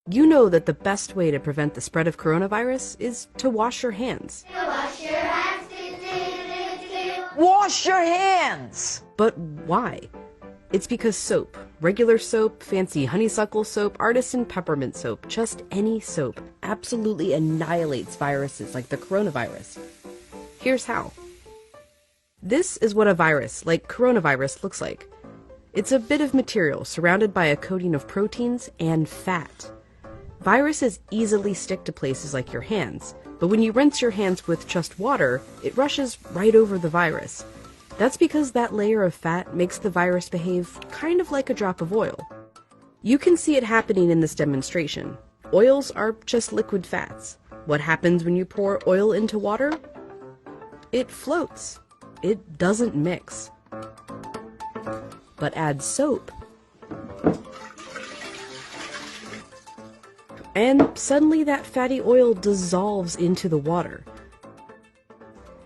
You know that the best way to prevent the spread of coronavirus is to wash your hands. Wash your hands. Wash your hands! But why? It's because soap, regular soap, fancy honeysuckle soap, artisan peppermint soap, just any soap, absolutely annihilates viruses like the coronavirus. Here's how. This is what a virus, like coronavirus, looks like. It's a bit of material surrounded by a coating of proteins and fat. Viruses easily stick to places like your hands, but when you rinse your hands with just water, it rushes right over the virus. That's because that layer of fat makes the virus behave kind of like a drop of oil. You can see it happening in this demonstration. Oils are just liquid fats. What happens when you pour oil into water? It floats. It doesn't mix. But add soap, and suddenly that fatty oil dissolves into the water.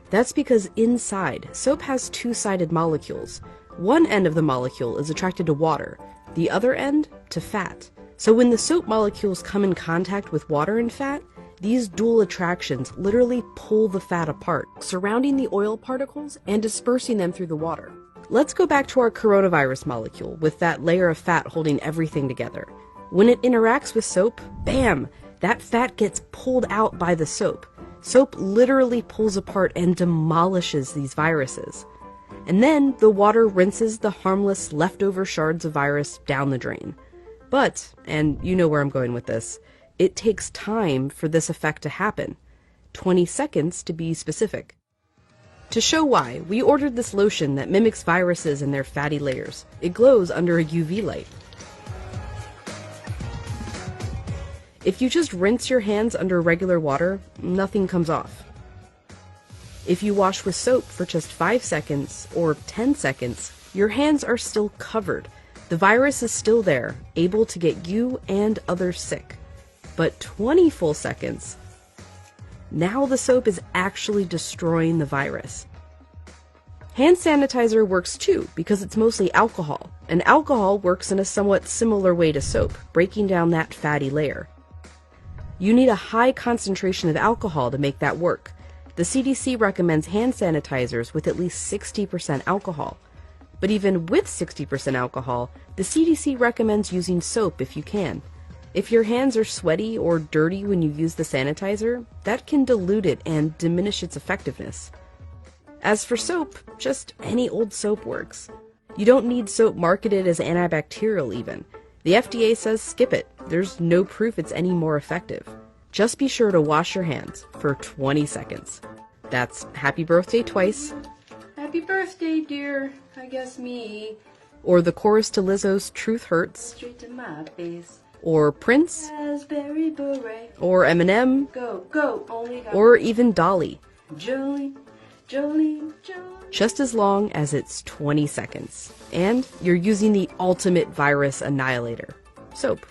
That's because inside, soap has two-sided molecules. One end of the molecule is attracted to water, the other end to fat. So when the soap molecules come in contact with water and fat, these dual attractions literally pull the fat apart, surrounding the oil particles and dispersing them through the water. Let's go back to our coronavirus molecule with that layer of fat holding everything together. When it interacts with soap, bam! That fat gets pulled out by the soap. Soap literally pulls apart and demolishes these viruses. And then the water rinses the harmless leftover shards of virus down the drain. But, and you know where I'm going with this, it takes time for this effect to happen. 20 seconds to be specific. To show why, we ordered this lotion that mimics viruses in their fatty layers. It glows under a UV light. If you just rinse your hands under regular water, nothing comes off. If you wash with soap for just 5 seconds or 10 seconds, your hands are still covered. The virus is still there, able to get you and others sick. But 20 full seconds, now the soap is actually destroying the virus. Hand sanitizer works too because it's mostly alcohol, and alcohol works in a somewhat similar way to soap, breaking down that fatty layer. You need a high concentration of alcohol to make that work. The CDC recommends hand sanitizers with at least 60% alcohol. But even with 60% alcohol, the CDC recommends using soap if you can. If your hands are sweaty or dirty when you use the sanitizer, that can dilute it and diminish its effectiveness. As for soap, just any old soap works. You don't need soap marketed as antibacterial even. The FDA says skip it. There's no proof it's any more effective. Just be sure to wash your hands for 20 seconds. That's happy birthday twice. Happy birthday, dear. I guess me. Or the chorus to Lizzo's Truth Hurts. Straight to my face. Or Prince. Raspberry beret. Or Eminem. Go, go, only go. Or even Dolly. Jolene, Jolene, Jolene. Just as long as it's 20 seconds. And you're using the ultimate virus annihilator. Soap.